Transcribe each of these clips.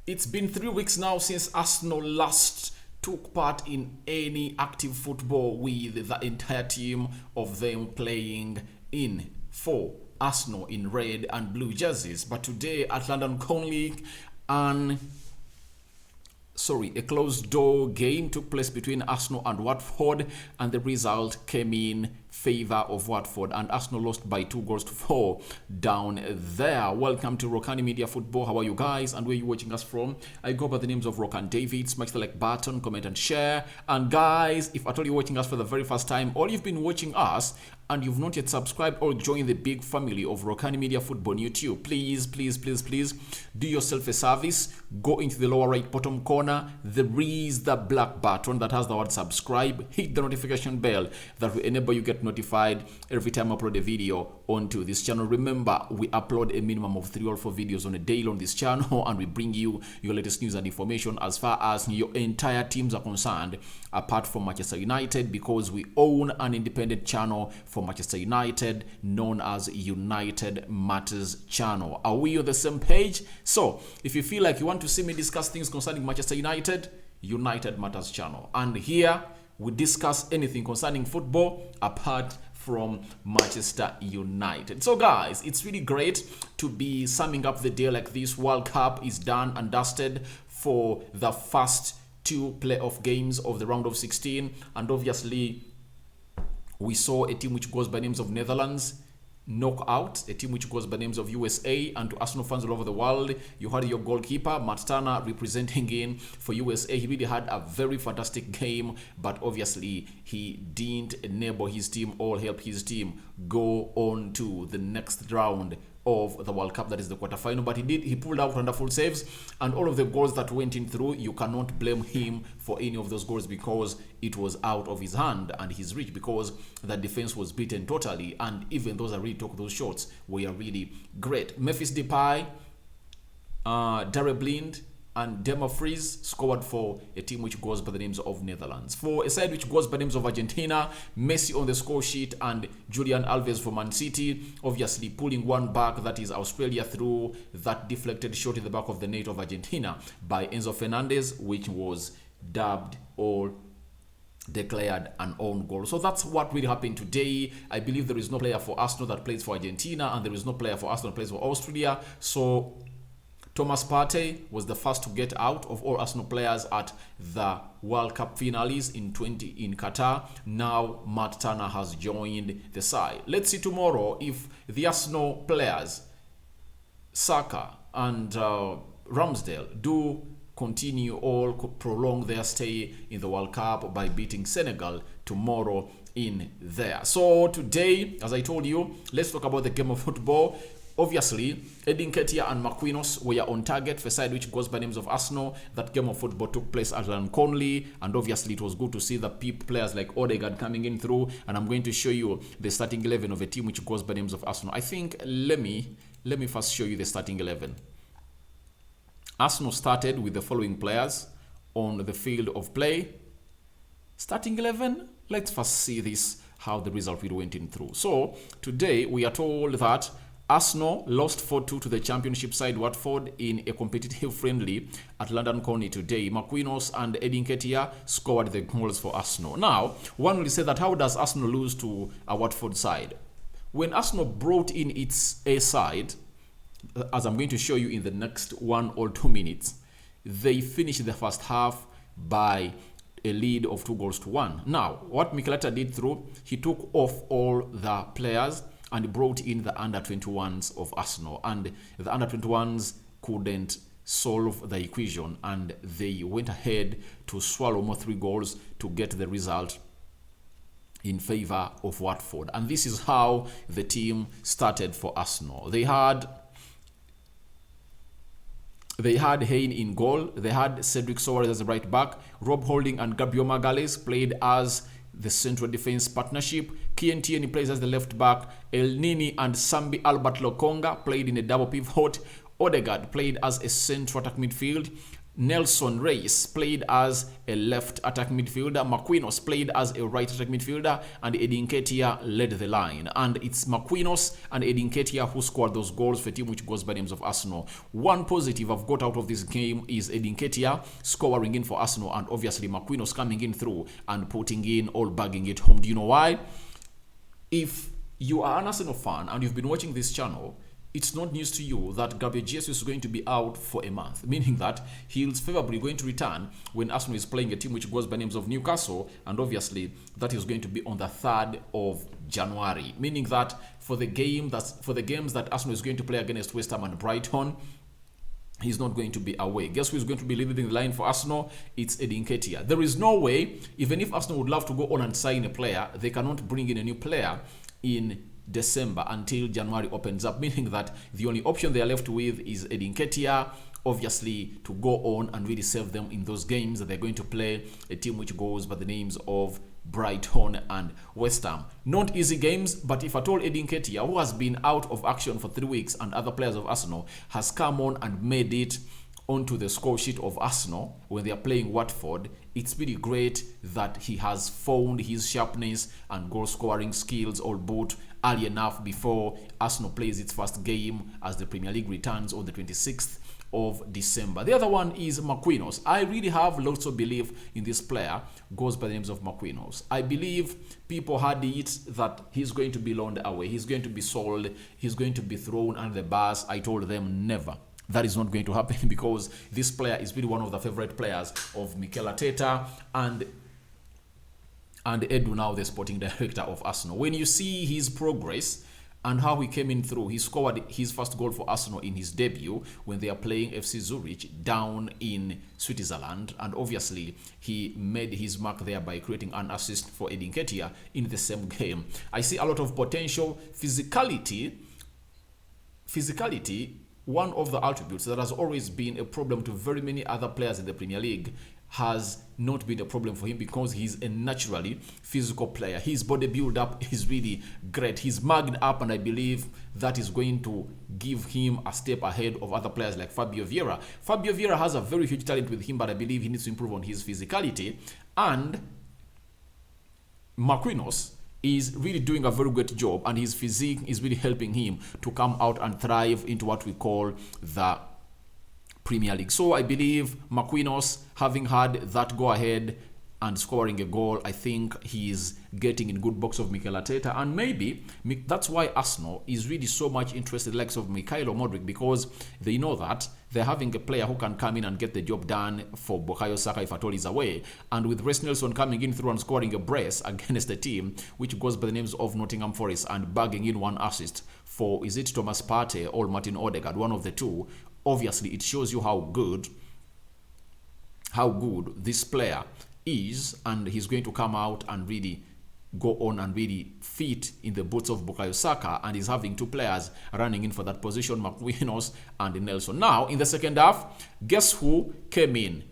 It's been 3 weeks now since Arsenal last took part in any active football with the entire team of them playing in for Arsenal in red and blue jerseys. But today at London Conley, a closed door game took place between Arsenal and Watford, and the result came in favor of Watford, and Arsenal lost by 2-4 down there. Welcome to Rokani Media Football. How are you guys, and where are you watching us from? I go by the names of Rokani David. Smash the like button, comment and share. And guys, if at all you're watching us for the very first time, or you've been watching us and you've not yet subscribed or joined the big family of Rokani Media Football on YouTube, please do yourself a service. Go into the lower right bottom corner. There is the black button that has the word subscribe. Hit the notification bell that will enable you get notified every time I upload a video onto this channel. Remember, we upload a minimum of 3 or 4 videos on a daily on this channel, and we bring you your latest news and information as far as your entire teams are concerned, apart from Manchester United, because we own an independent channel for Manchester United known as United Matters channel. Are we on the same page? So if you feel like you want to see me discuss things concerning Manchester United, United Matters channel, and here we discuss anything concerning football apart from Manchester United. So guys, it's really great to be summing up the day like this. World Cup is done and dusted for the first 2 playoff games of the round of 16, and obviously we saw a team which goes by names of Netherlands knock out a team which goes by names of USA. And to Arsenal fans all over the world, you had your goalkeeper Matt Turner representing in for USA. He really had a very fantastic game, but obviously he didn't enable his team or help his team go on to the next round of the World Cup, that is the quarterfinal. But he pulled out wonderful saves, and all of the goals that went in through, you cannot blame him for any of those goals because it was out of his hand and his reach, because the defense was beaten totally, and even those that really took those shots were really great. Memphis Depay, Darren Blind and Dumfries scored for a team which goes by the names of Netherlands. For a side which goes by the names of Argentina, Messi on the score sheet and Julian Alves for Man City, obviously pulling one back, that is Australia, through that deflected shot in the back of the net of Argentina by Enzo Fernandez, which was dubbed or declared an own goal. So that's what really happened today. I believe there is no player for Arsenal that plays for Argentina, and there is no player for Arsenal that plays for Australia. So Thomas Partey was the first to get out of all Arsenal players at the World Cup finales in Qatar. Now Matt Turner has joined the side. Let's see tomorrow if the Arsenal players, Saka and Ramsdale, do continue or prolong their stay in the World Cup by beating Senegal tomorrow in there. So today, as I told you, let's talk about the game of football. Obviously, Edin Ketia and Marquinhos were on target for a side which goes by names of Arsenal. That game of football took place at London Conley, and obviously it was good to see the players like Odegaard coming in through. And I'm going to show you the starting 11 of a team which goes by names of Arsenal. I think let me first show you the starting 11. Arsenal started with the following players on the field of play. Starting 11. Let's first see this, how the result really went in through. So today we are told that Arsenal lost 4-2 to the championship side Watford in a competitive friendly at London Conley today. Marquinhos and Edin Ketia scored the goals for Arsenal. Now, one will say that how does Arsenal lose to a Watford side? When Arsenal brought in its A side, as I'm going to show you in the next 1 or 2 minutes, they finished the first half by a lead of 2-1. Now, what Mikel Arteta did through, he took off all the players and brought in the under-21s of Arsenal, and the under-21s couldn't solve the equation, and they went ahead to swallow more 3 goals to get the result in favor of Watford. And this is how the team started for Arsenal. They had Hayne in goal. They had Cedric Soares as a right back. Rob Holding and Gabriel Magalhaes played as the central defense partnership. Kieran Tierney plays as the left back. El Nini and Sambi Albert Lokonga played in a double pivot. Odegaard played as a central attack midfield. Nelson Reyes played as a left attack midfielder. Marquinhos played as a right attack midfielder. And Eddie Nketiah led the line. And it's Marquinhos and Eddie Nketiah who scored those goals for a team which goes by the names of Arsenal. One positive I've got out of this game is Eddie Nketiah scoring in for Arsenal. And obviously Marquinhos coming in through and putting in all bagging it home. Do you know why? If you are an Arsenal fan and you've been watching this channel, it's not news to you that Gabriel Jesus is going to be out for a month, meaning that he's favorably going to return when Arsenal is playing a team which goes by names of Newcastle, and obviously that is going to be on the 3rd of January, meaning that for the games that Arsenal is going to play against West Ham and Brighton, he's not going to be away. Guess who's going to be leading the line for Arsenal? It's Eddie Nketiah. There is no way, even if Arsenal would love to go on and sign a player, they cannot bring in a new player in December until January opens up, meaning that the only option they are left with is Eddie Nketiah, obviously, to go on and really save them in those games that they're going to play a team which goes by the names of Brighton and West Ham. Not easy games, but if at all Eddie Nketiah, who has been out of action for 3 weeks, and other players of Arsenal, has come on and made it onto the score sheet of Arsenal when they are playing Watford, it's really great that he has found his sharpness and goal scoring skills all both early enough before Arsenal plays its first game as the Premier League returns on the 26th of December. The other one is Marquinhos. I really have lots of belief in this player, goes by the names of Marquinhos. I believe people had it that he's going to be loaned away, he's going to be sold, he's going to be thrown under the bus. I told them never. That is not going to happen because this player is really one of the favorite players of Mikel Arteta and Edu, now the sporting director of Arsenal. When you see his progress and how he came in through, he scored his first goal for Arsenal in his debut when they are playing FC Zurich down in Switzerland, and obviously he made his mark there by creating an assist for Eddie Nketiah in the same game. I see a lot of potential. Physicality, one of the attributes that has always been a problem to very many other players in the Premier League, has not been a problem for him because he's a naturally physical player. His body build-up is really great. He's mugged up, and I believe that is going to give him a step ahead of other players like Fabio Vieira. Fabio Vieira has a very huge talent with him, but I believe he needs to improve on his physicality. And Marquinhos is really doing a very good job, and his physique is really helping him to come out and thrive into what we call the Premier League. So I believe Marquinhos, having had that go ahead and scoring a goal, I think he's getting in good box of Mikel Arteta, and maybe that's why Arsenal is really so much interested in the likes of Mikhailo Modric, because they know that they're having a player who can come in and get the job done for Bukayo Saka if at all is away. And with Reece Nelson coming in through and scoring a brace against the team which goes by the names of Nottingham Forest and bagging in one assist for, is it Thomas Partey or Martin Odegaard, one of the two, obviously it shows you how good this player is, and he's going to come out and really go on and really fit in the boots of Bukayo Saka, and he's having two players running in for that position, Marquinhos and Nelson. Now, in the second half, guess who came in?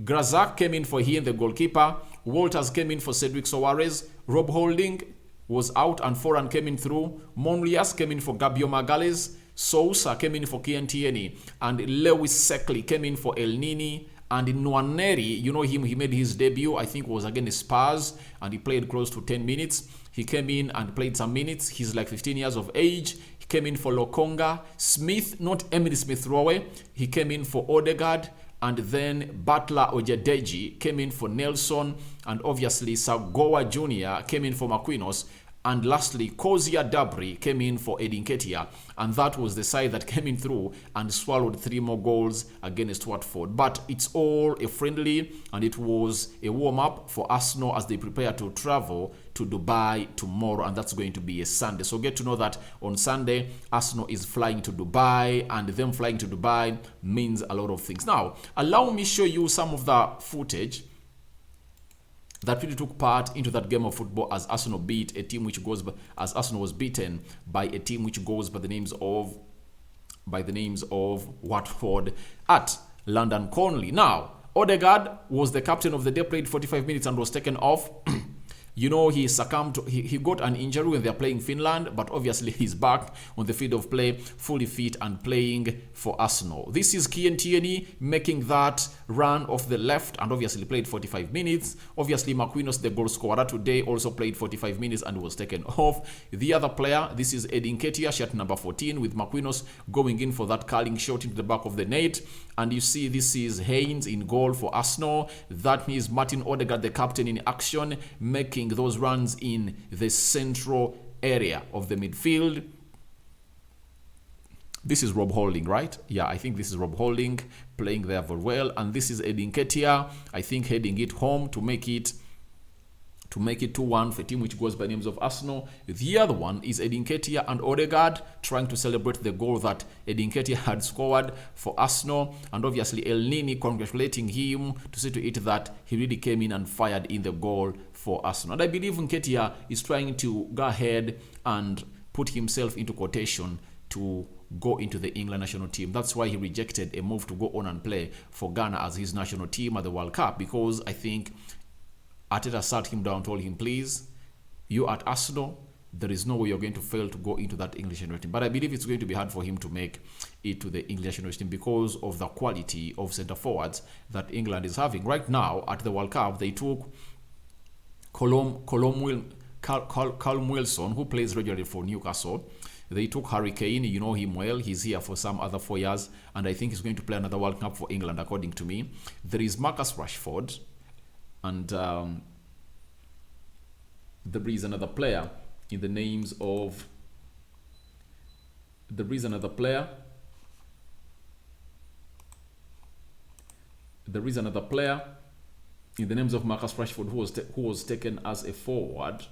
Grazak came in for Ian, the goalkeeper. Walters came in for Cedric Soares. Rob Holding was out and Foran came in through. Monlias came in for Gabio Magales. Sousa came in for Kian Tierney. And Lewis Seckley came in for El Nini. And Nwaneri, you know him, he made his debut, I think was against Spurs, and he played close to 10 minutes. He came in and played some minutes. He's like 15 years of age. He came in for Lokonga. Smith, not Emily Smith Rowe, he came in for Odegaard. And then Butler Ojedeji came in for Nelson. And obviously Sagoa Jr. came in for Marquinhos. And lastly, Kozia Dabri came in for Eddie Nketiah. And that was the side that came in through and swallowed 3 more goals against Watford. But it's all a friendly, and it was a warm-up for Arsenal as they prepare to travel to Dubai tomorrow. And that's going to be a Sunday. So get to know that on Sunday, Arsenal is flying to Dubai. And them flying to Dubai means a lot of things. Now, allow me show you some of the footage that really took part into that game of football as Arsenal beat a team which goes by, as Arsenal was beaten by a team which goes by the names of Watford at London Conley. Now, Odegaard was the captain of the day, played 45 minutes and was taken off. You know, he succumbed. He got an injury when they're playing Finland, but obviously he's back on the field of play, fully fit and playing for Arsenal. This is Kian Tierney making that run off the left and obviously played 45 minutes. Obviously, Marquinhos, the goal scorer today, also played 45 minutes and was taken off. The other player, this is Edin Ketia, shirt number 14, with Marquinhos going in for that curling shot into the back of the net. And you see, this is Haynes in goal for Arsenal. That means Martin Odegaard, the captain, in action, making those runs in the central area of the midfield. This is Rob Holding, right? Yeah, I think this is Rob Holding playing there very well. And this is Edin Ketia, I think, heading it home to make it 2-1 for a team which goes by names of Arsenal. The other one is Edin Ketia and Odegaard trying to celebrate the goal that Edin Ketia had scored for Arsenal. And obviously El Nini congratulating him to see to it that he really came in and fired in the goal for Arsenal. And I believe Nketiah is trying to go ahead and put himself into quotation to go into the England national team. That's why he rejected a move to go on and play for Ghana as his national team at the World Cup, because I think Arteta sat him down, told him, please, you at Arsenal, there is no way you're going to fail to go into that English national team. But I believe it's going to be hard for him to make it to the English national team because of the quality of centre forwards that England is having. Right now, at the World Cup, they took Callum Wilson, who plays regularly for Newcastle. They took Harry Kane, you know him well. He's here for some other 4 years, and I think he's going to play another World Cup for England, according to me. There is Marcus Rashford, and there is another player in the names of... There is another player in the names of Marcus Rashford who was taken as a forward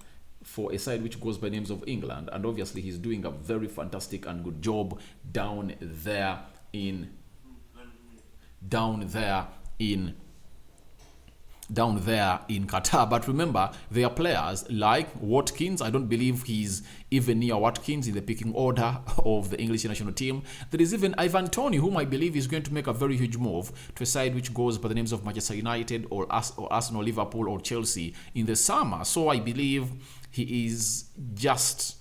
for a side which goes by names of England, and obviously he's doing a very fantastic and good job down there in Qatar. But remember, there are players like Watkins. I don't believe he's even near Watkins in the picking order of the English national team. There is even Ivan Toney, whom I believe is going to make a very huge move to a side which goes by the names of Manchester United or Arsenal, Liverpool or Chelsea in the summer. So I believe he is just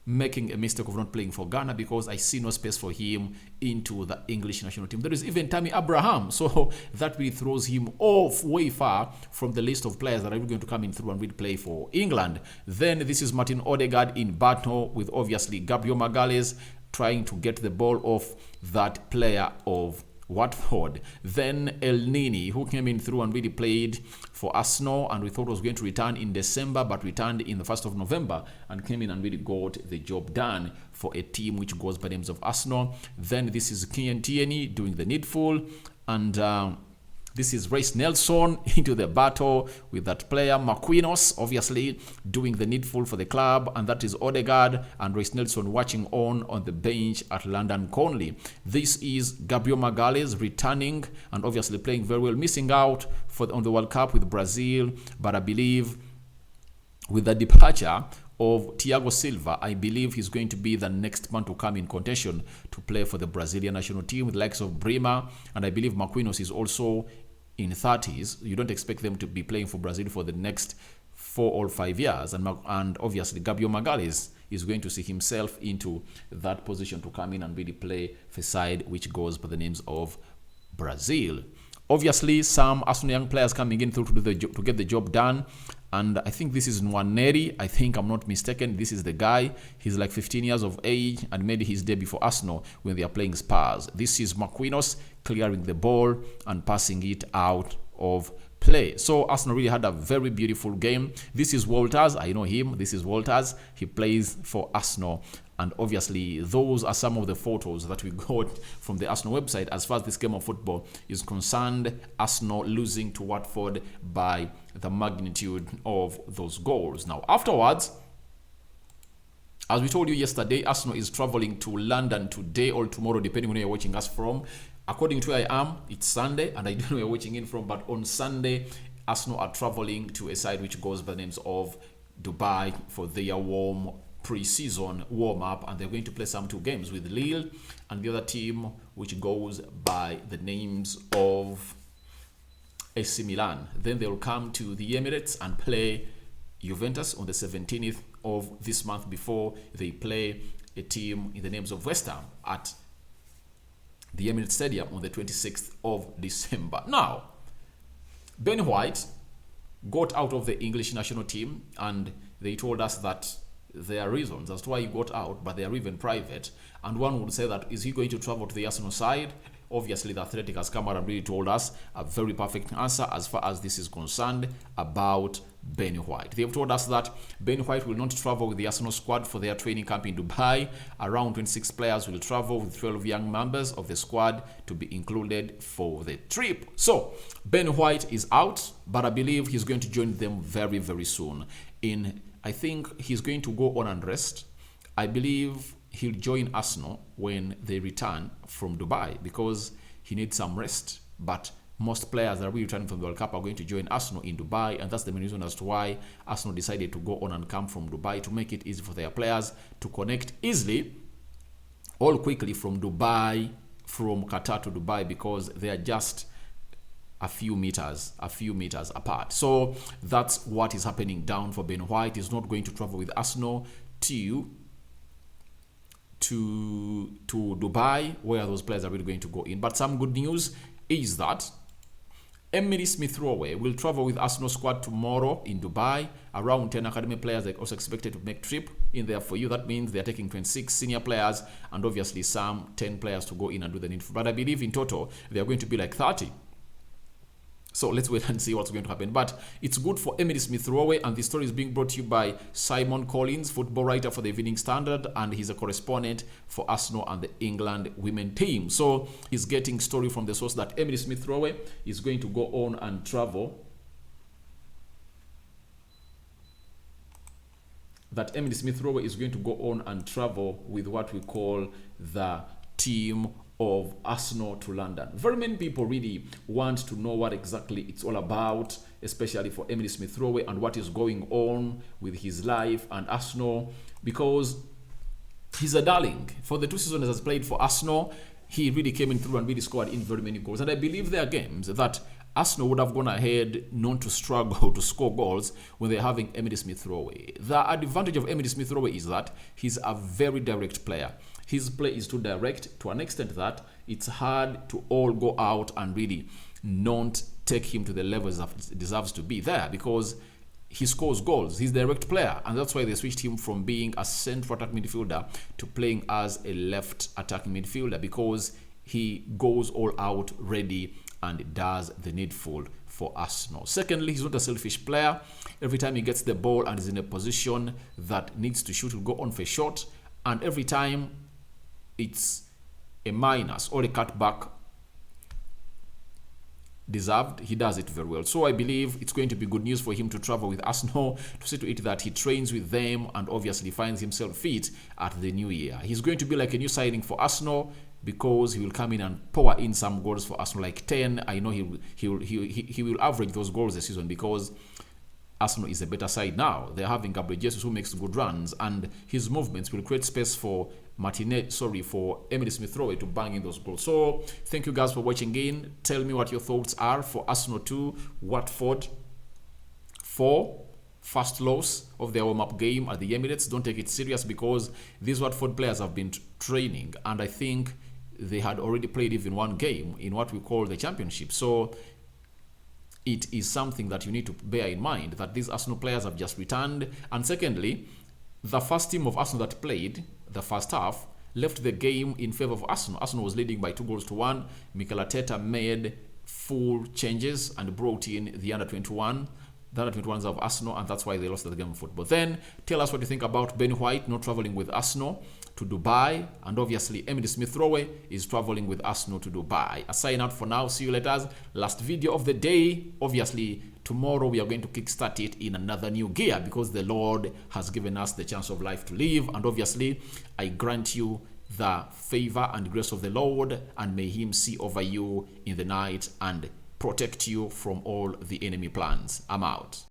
making a mistake of not playing for Ghana, because I see no space for him into the English national team. There is even Tammy Abraham, so that really throws him off way far from the list of players that are going to come in through and will play for England. Then this is Martin Odegaard in battle with obviously Gabriel Magalhaes trying to get the ball off that player of Watford. Then El Nini, who came in through and really played for Arsenal, and we thought was going to return in December, but returned in the 1st of November and came in and really got the job done for a team which goes by names of Arsenal. Then this is Kian Tierney doing the needful, and this is Reiss Nelson into the battle with that player. Marquinhos, obviously, doing the needful for the club. And that is Odegaard and Reiss Nelson watching on the bench at London Conley. This is Gabriel Magalhaes returning and obviously playing very well, missing out on the World Cup with Brazil. But I believe with the departure of Thiago Silva, I believe he's going to be the next man to come in contention to play for the Brazilian national team with the likes of Brima. And I believe Marquinhos is also in 30s. You don't expect them to be playing for Brazil for the next 4 or 5 years. And obviously, Gabriel Magalhaes is going to see himself into that position to come in and really play for a side which goes by the names of Brazil. Obviously, some Arsenal young players coming in through to get the job done. And I think this is Nwaneri. I think I'm not mistaken. This is the guy. He's like 15 years of age and made his debut for Arsenal when they are playing Spurs. This is Marquinhos clearing the ball and passing it out of play. So Arsenal really had a very beautiful game. This is Walters. I know him. This is Walters. He plays for Arsenal. And obviously, those are some of the photos that we got from the Arsenal website as far as this game of football is concerned. Arsenal losing to Watford by the magnitude of those goals. Now, afterwards, as we told you yesterday, Arsenal is traveling to London today or tomorrow, depending on where you're watching us from. According to where I am, it's Sunday, and I don't know where you're watching in from, but on Sunday, Arsenal are traveling to a side which goes by the names of Dubai for their pre-season warm-up, and they're going to play some 2 games with Lille and the other team which goes by the names of AC Milan. Then they'll come to the Emirates and play Juventus on the 17th of this month before they play a team in the names of West Ham at the Emirates Stadium on the 26th of December. Now, Ben White got out of the English national team, and they told us that there are reasons as to why he got out, but they are even private. And one would say that, is he going to travel to the Arsenal side? Obviously, the Athletic has come out and really told us a very perfect answer as far as this is concerned about Ben White. They have told us that Ben White will not travel with the Arsenal squad for their training camp in Dubai. Around 26 players will travel, with 12 young members of the squad to be included for the trip. So, Ben White is out, but I believe he's going to join them very, very soon. I think he's going to go on and rest. I believe he'll join Arsenal when they return from Dubai because he needs some rest. But most players that are returning from the World Cup are going to join Arsenal in Dubai, and that's the main reason as to why Arsenal decided to go on and come from Dubai, to make it easy for their players to connect easily, all quickly from Dubai, from Qatar to Dubai, because they are just a few meters apart. So that's what is happening down for Ben White. He's not going to travel with Arsenal to Dubai, where those players are really going to go in. But some good news is that Emily Smith-Rowe will travel with Arsenal squad tomorrow in Dubai. Around 10 academy players are also expected to make trip in there for you. That means they're taking 26 senior players and obviously some 10 players to go in and do the needful. But I believe in total, they're going to be like 30. So let's wait and see what's going to happen. But it's good for Emily Smith-Rowe, and the story is being brought to you by Simon Collins, football writer for the Evening Standard, and he's a correspondent for Arsenal and the England women team. So he's getting story from the source that Emily Smith-Rowe is going to go on and travel. That Emily Smith-Rowe is going to go on and travel with what we call the team of Arsenal to London. Very many people really want to know what exactly it's all about, especially for Emily Smith-Rowe and what is going on with his life and Arsenal, because he's a darling. For the 2 seasons he has played for Arsenal, he really came in through and really scored in very many goals. And I believe there are games that Arsenal would have gone ahead not to struggle to score goals when they're having Emily Smith-Rowe. The advantage of Emily Smith-Rowe is that he's a very direct player. His play is too direct to an extent that it's hard to all go out and really not take him to the levels that it deserves to be there, because he scores goals. He's a direct player, and that's why they switched him from being a central attack midfielder to playing as a left attacking midfielder, because he goes all out ready and does the needful for Arsenal. Secondly, he's not a selfish player. Every time he gets the ball and is in a position that needs to shoot, he'll go on for a shot, and every time it's a minus or a cutback deserved, he does it very well. So I believe it's going to be good news for him to travel with Arsenal, to see to it that he trains with them and obviously finds himself fit at the new year. He's going to be like a new signing for Arsenal, because he will come in and pour in some goals for Arsenal, like 10. I know he will average those goals this season, because Arsenal is a better side now. They're having Gabriel Jesus, who makes good runs, and his movements will create space for for Emily Smith-Rowe to bang in those goals. So thank you guys for watching in. Tell me what your thoughts are for Arsenal 2, Watford 4. First loss of their warm-up game at the Emirates. Don't take it serious, because these Watford players have been training, and I think they had already played even one game in what we call the championship. So it is something that you need to bear in mind, that these Arsenal players have just returned. And secondly, the first team of Arsenal that played the first half left the game in favor of Arsenal. Arsenal was leading by 2-1. Mikel Arteta made full changes and brought in the under-21. The under-21s of Arsenal, and that's why they lost the game of football. Then tell us what you think about Ben White not traveling with Arsenal to Dubai, and obviously Emily Smith-Rowe is traveling with Arsenal to Dubai. A sign out for now. See you later. Last video of the day. Obviously tomorrow we are going to kickstart it in another new gear, because the Lord has given us the chance of life to live, and obviously I grant you the favor and grace of the Lord, and may him see over you in the night and protect you from all the enemy plans. I'm out.